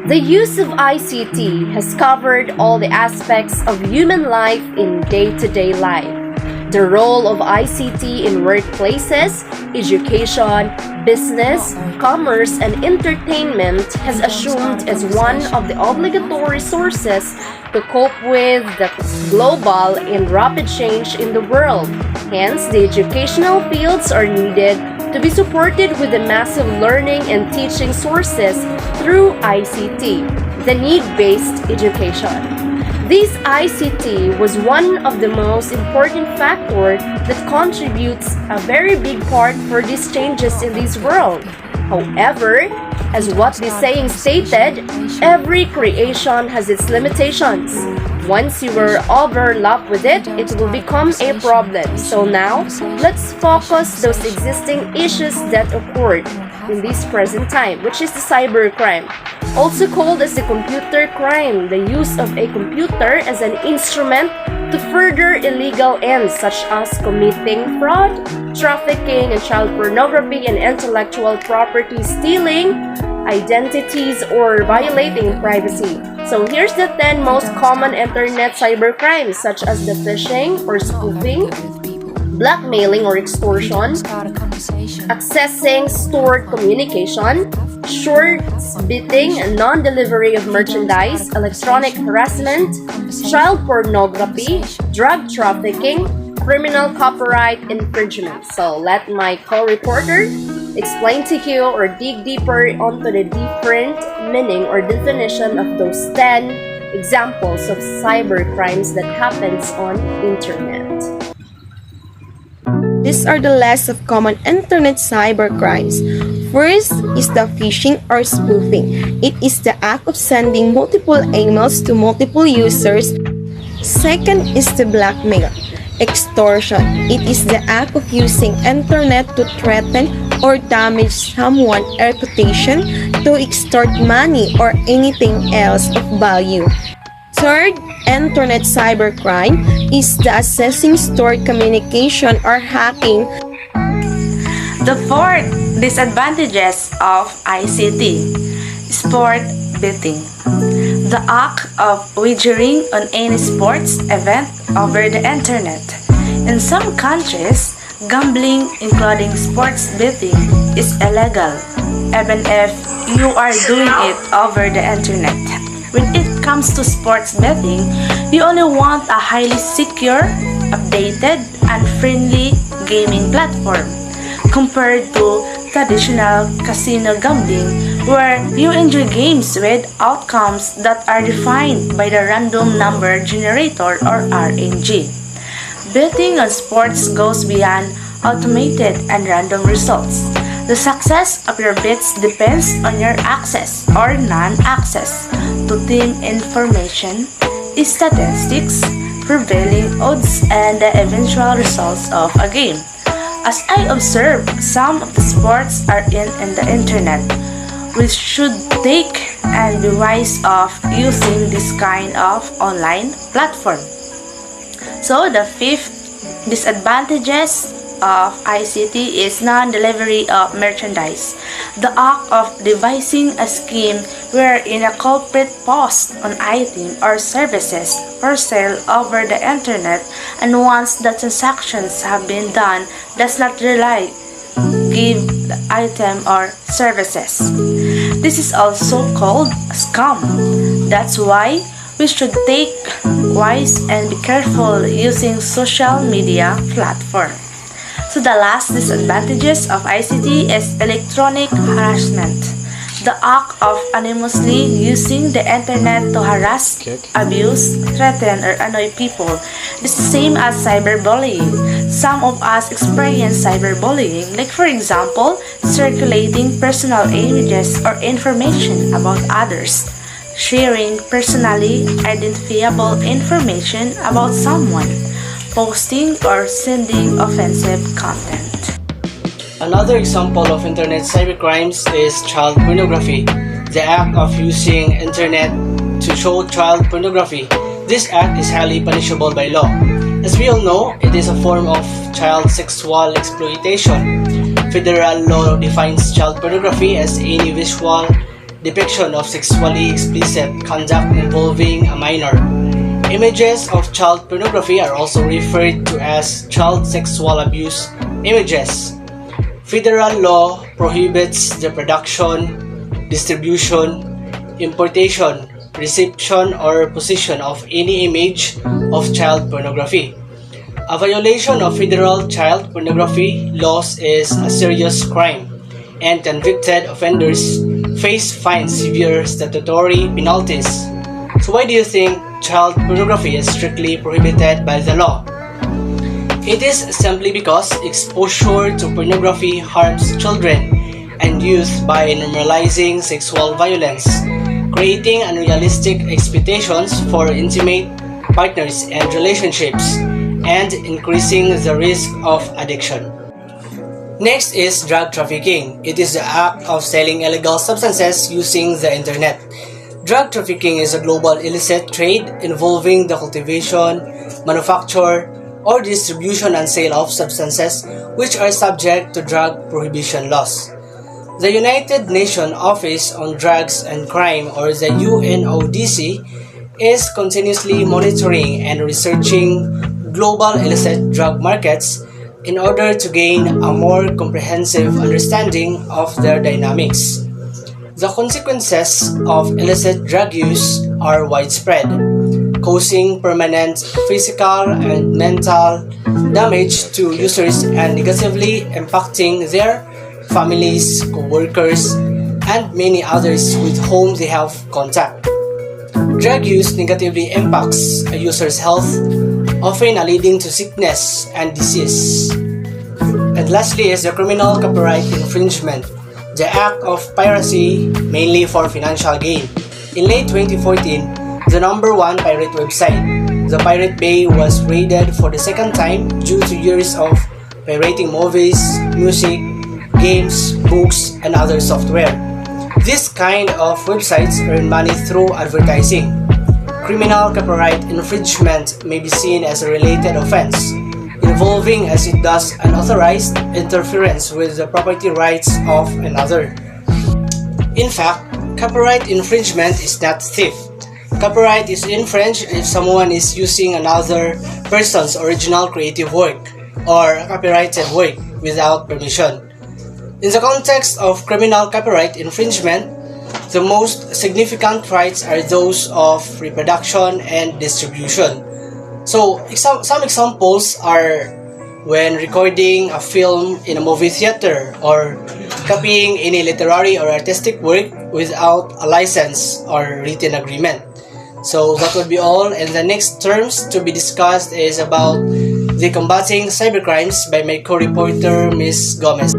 The use of ICT has covered all the aspects of human life in day-to-day life. The role of ICT in workplaces, education, business, commerce, and entertainment has assumed as one of the obligatory sources to cope with the global and rapid change in the world. Hence, the educational fields are needed to be supported with the massive learning and teaching sources through ICT, the need-based education. This ICT was one of the most important factors that contributes a very big part for these changes in this world. However, as what the saying stated, every creation has its limitations. Once you were overlapped with it, it will become a problem. So now, let's focus those existing issues that occurred in this present time, which is the cybercrime. Also called as the computer crime, the use of a computer as an instrument to further illegal ends such as committing fraud, trafficking and child pornography and intellectual property stealing, identities, or violating privacy. So here's the 10 most common internet cybercrimes such as the phishing or spoofing, blackmailing or extortion, accessing stored communication, short bidding and non-delivery of merchandise, electronic harassment, child pornography, drug trafficking, criminal copyright infringement. So let my co-reporter explain to you or dig deeper onto the different meaning or definition of those 10 examples of cybercrimes that happens on internet. These are the list of common internet cybercrimes. First is the phishing or spoofing. It is the act of sending multiple emails to multiple users. Second is the blackmail. Extortion. It is the act of using internet to threaten or damage someone's reputation to extort money or anything else of value. Third, internet cybercrime is the accessing stored communication or hacking. The fourth disadvantages of ICT. Sport betting. The act of wagering on any sports event over the internet. In some countries, gambling, including sports betting, is illegal, even if you are doing it over the internet. When it comes to sports betting, you only want a highly secure, updated, and friendly gaming platform compared to traditional casino gambling where you enjoy games with outcomes that are defined by the random number generator or RNG. Betting on sports goes beyond automated and random results. The success of your bets depends on your access or non-access to team information, statistics, prevailing odds, and the eventual results of a game. As I observe, some of the sports are in the internet. We should take and be wise of using this kind of online platform. So the fifth disadvantages of ICT is non-delivery of merchandise. The act of devising a scheme wherein a culprit posts an item or services for sale over the internet, and once the transactions have been done, does not really give the item or services. This is also called scam. That's why we should take wise and be careful using social media platform. So the last disadvantages of ICT is electronic harassment. The act of anonymously using the internet to harass, abuse, threaten, or annoy people is the same as cyberbullying. Some of us experience cyberbullying, like for example, circulating personal images or information about others, sharing personally identifiable information about someone, posting or sending offensive content. Another example of internet cybercrimes is child pornography, the act of using internet to show child pornography. This act is highly punishable by law. As we all know, it is a form of child sexual exploitation. Federal law defines child pornography as any visual, depiction of sexually explicit conduct involving a minor. Images of child pornography are also referred to as child sexual abuse images. Federal law prohibits the production, distribution, importation, reception, or possession of any image of child pornography. A violation of federal child pornography laws is a serious crime, and convicted offenders face fines, severe statutory penalties. So why do you think child pornography is strictly prohibited by the law? It is simply because exposure to pornography harms children and youth by normalizing sexual violence, creating unrealistic expectations for intimate partners and relationships, and increasing the risk of addiction. Next is drug trafficking. It is the act of selling illegal substances using the internet. Drug trafficking is a global illicit trade involving the cultivation, manufacture, or distribution and sale of substances which are subject to drug prohibition laws. The United Nations Office on Drugs and Crime, or the UNODC, is continuously monitoring and researching global illicit drug markets in order to gain a more comprehensive understanding of their dynamics. The consequences of illicit drug use are widespread, causing permanent physical and mental damage to users and negatively impacting their families, co-workers, and many others with whom they have contact. Drug use negatively impacts a user's health, often leading to sickness and disease. And lastly is the criminal copyright infringement, the act of piracy mainly for financial gain. In late 2014, the number one pirate website, the Pirate Bay, was raided for the second time due to years of pirating movies, music, games, books, and other software. This kind of websites earn money through advertising. Criminal copyright infringement may be seen as a related offense, involving as it does unauthorized interference with the property rights of another. In fact, copyright infringement is not theft. Copyright is infringed if someone is using another person's original creative work or copyrighted work without permission. In the context of criminal copyright infringement, the most significant rights are those of reproduction and distribution. So, some examples are when recording a film in a movie theater or copying any literary or artistic work without a license or written agreement. So that would be all, and the next terms to be discussed is about the combating cybercrimes by my co-reporter Ms. Gomez.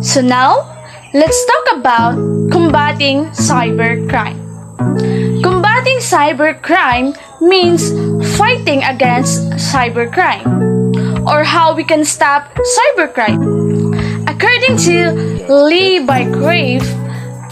So now, let's talk about combating cybercrime. Combating cybercrime means fighting against cybercrime, or how we can stop cybercrime. According to Lee by Grave,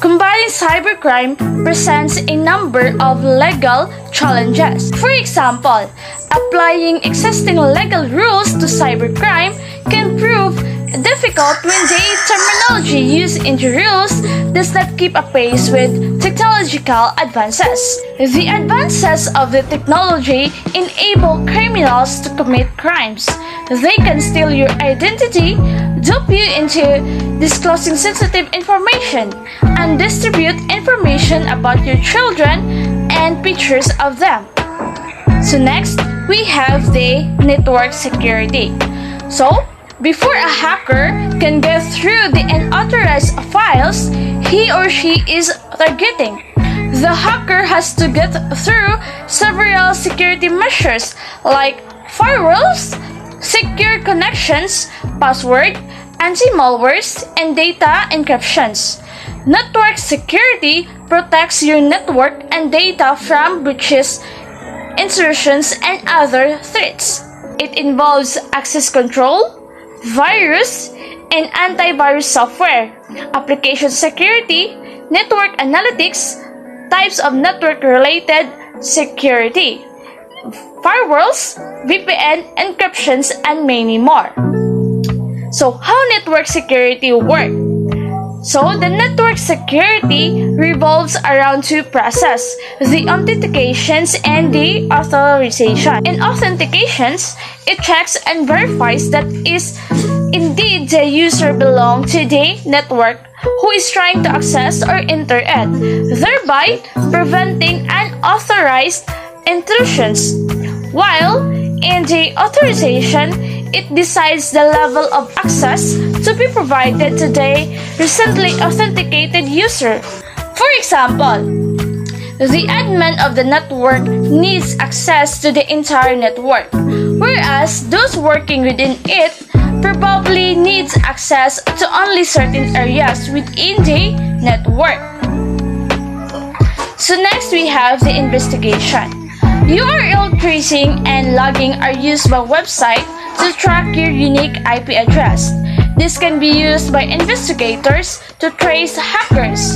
combating cybercrime presents a number of legal challenges. For example, applying existing legal rules to cybercrime can prove difficult when the terminology used in the rules does not keep pace with technological advances. The advances of the technology enable criminals to commit crimes. They can steal your identity, dupe you into disclosing sensitive information, and distribute information about your children and pictures of them. So next, we have the network security. So, before a hacker can get through the unauthorized files he or she is targeting, the hacker has to get through several security measures like firewalls, secure connections, password, anti-malwares, and data encryptions. Network security protects your network and data from breaches, intrusions, and other threats. It involves access control, virus, and antivirus software, application security, network analytics, types of network-related security, firewalls, VPN, encryptions, and many more. So, how network security works? So, the network security revolves around two processes, the authentications and the authorization. In authentications, it checks and verifies that is indeed the user belong to the network who is trying to access or enter it, thereby preventing unauthorized intrusions. While in the authorization, it decides the level of access to be provided to the recently authenticated user. For example, the admin of the network needs access to the entire network, whereas those working within it probably needs access to only certain areas within the network. So next we have the investigation. URL tracing and logging are used by websites to track your unique IP address. This can be used by investigators to trace hackers.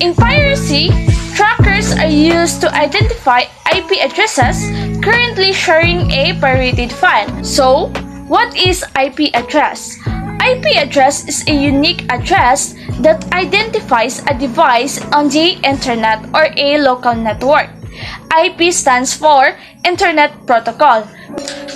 In piracy, trackers are used to identify IP addresses currently sharing a pirated file. So, what is IP address? IP address is a unique address that identifies a device on the internet or a local network. IP stands for Internet Protocol,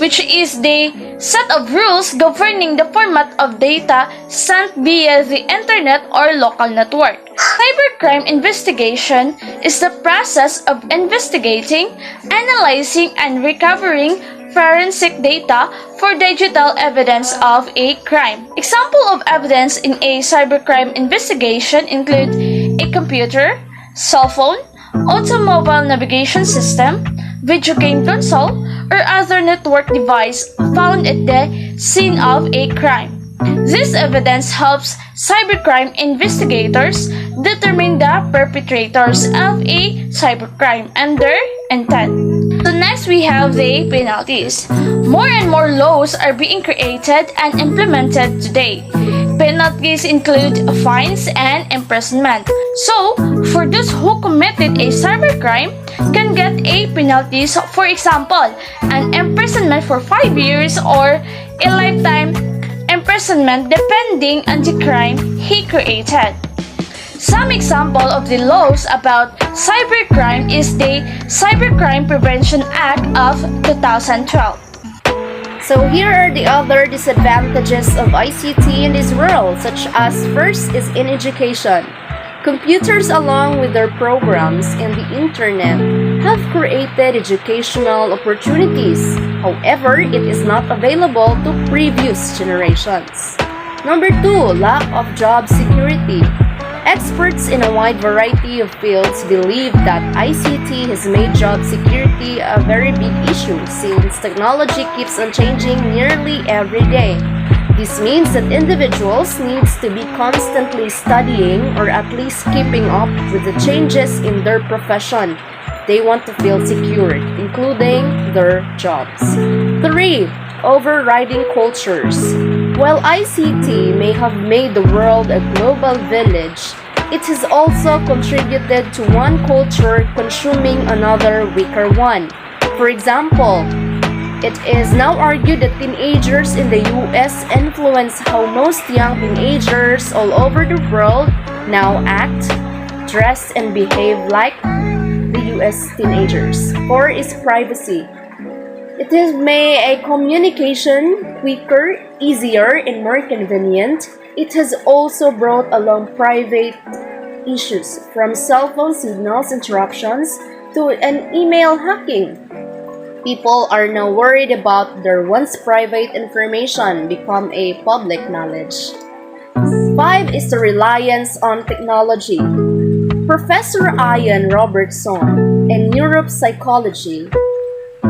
which is the set of rules governing the format of data sent via the internet or local network. Cybercrime investigation is the process of investigating, analyzing, and recovering forensic data for digital evidence of a crime. Example of evidence in a cybercrime investigation include a computer, cell phone, automobile navigation system, video game console, or other network device found at the scene of a crime. This evidence helps cybercrime investigators determine the perpetrators of a cybercrime and their intent. So next we have the penalties. More and more laws are being created and implemented today. Penalties include fines and imprisonment. So, for those who committed a cybercrime can get a penalties, for example, an imprisonment for 5 years or a lifetime imprisonment depending on the crime he created. Some example of the laws about cybercrime is the Cybercrime Prevention Act of 2012. So here are the other disadvantages of ICT in this world, such as first is in education. Computers along with their programs and the internet have created educational opportunities. However, it is not available to previous generations. Number 2, lack of job security. Experts in a wide variety of fields believe that ICT has made job security a very big issue since technology keeps on changing nearly every day. This means that individuals need to be constantly studying or at least keeping up with the changes in their profession. They want to feel secured, including their jobs. 3. Overriding cultures. While ICT may have made the world a global village, it has also contributed to one culture consuming another weaker one. For example, it is now argued that teenagers in the US influence how most young teenagers all over the world now act, dress, and behave like the US teenagers. 4 is privacy. It has made a communication quicker, easier, and more convenient. It has also brought along private issues, from cell phone signals interruptions to an email hacking. People are now worried about their once private information become a public knowledge. 5 is the reliance on technology. Professor Ian Robertson, a neuropsychology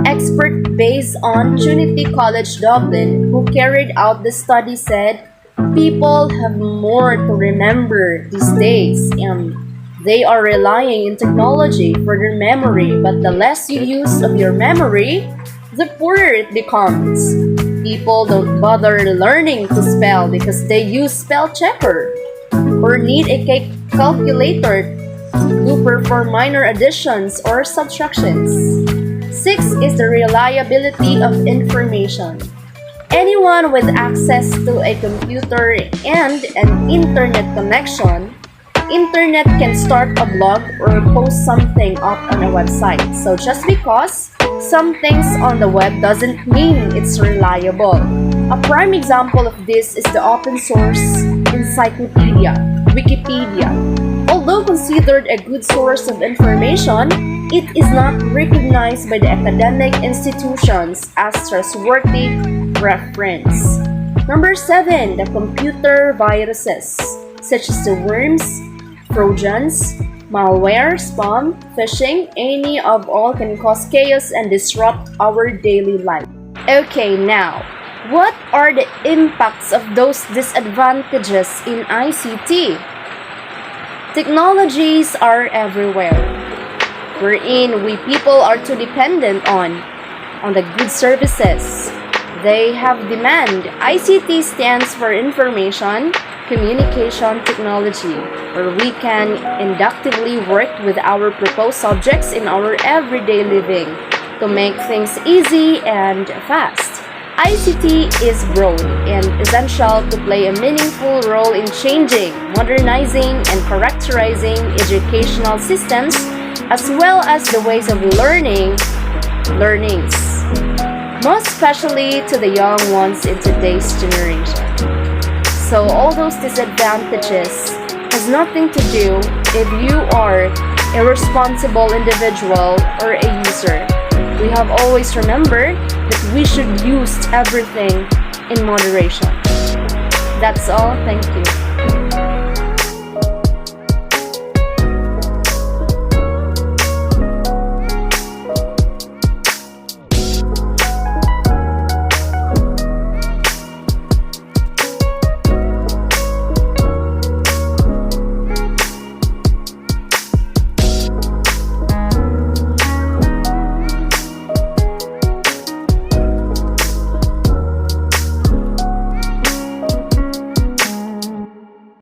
expert based on Trinity College Dublin, who carried out the study, said people have more to remember these days and they are relying on technology for their memory, but the less you use of your memory, the poorer it becomes. People don't bother learning to spell because they use spell checker or need a calculator to perform minor additions or subtractions. 6 is the reliability of information. Anyone with access to a computer and an internet connection, internet can start a blog or post something up on a website. So just because something's on the web doesn't mean it's reliable. A prime example of this is the open source encyclopedia, Wikipedia. Although considered a good source of information, it is not recognized by the academic institutions as trustworthy reference. Number 7, the computer viruses, such as the worms, trojans, malware, spam, phishing, any of all can cause chaos and disrupt our daily life. Okay, now, what are the impacts of those disadvantages in ICT? Technologies are everywhere, wherein we people are too dependent on the good services. They have demand. ICT stands for Information Communication Technology, where we can inductively work with our proposed subjects in our everyday living to make things easy and fast. ICT is broad and essential to play a meaningful role in changing, modernizing, and characterizing educational systems as well as the ways of learnings, most especially to the young ones in today's generation. So all those disadvantages has nothing to do if you are a responsible individual or a user. We have always remembered that we should use everything in moderation. That's all. Thank you.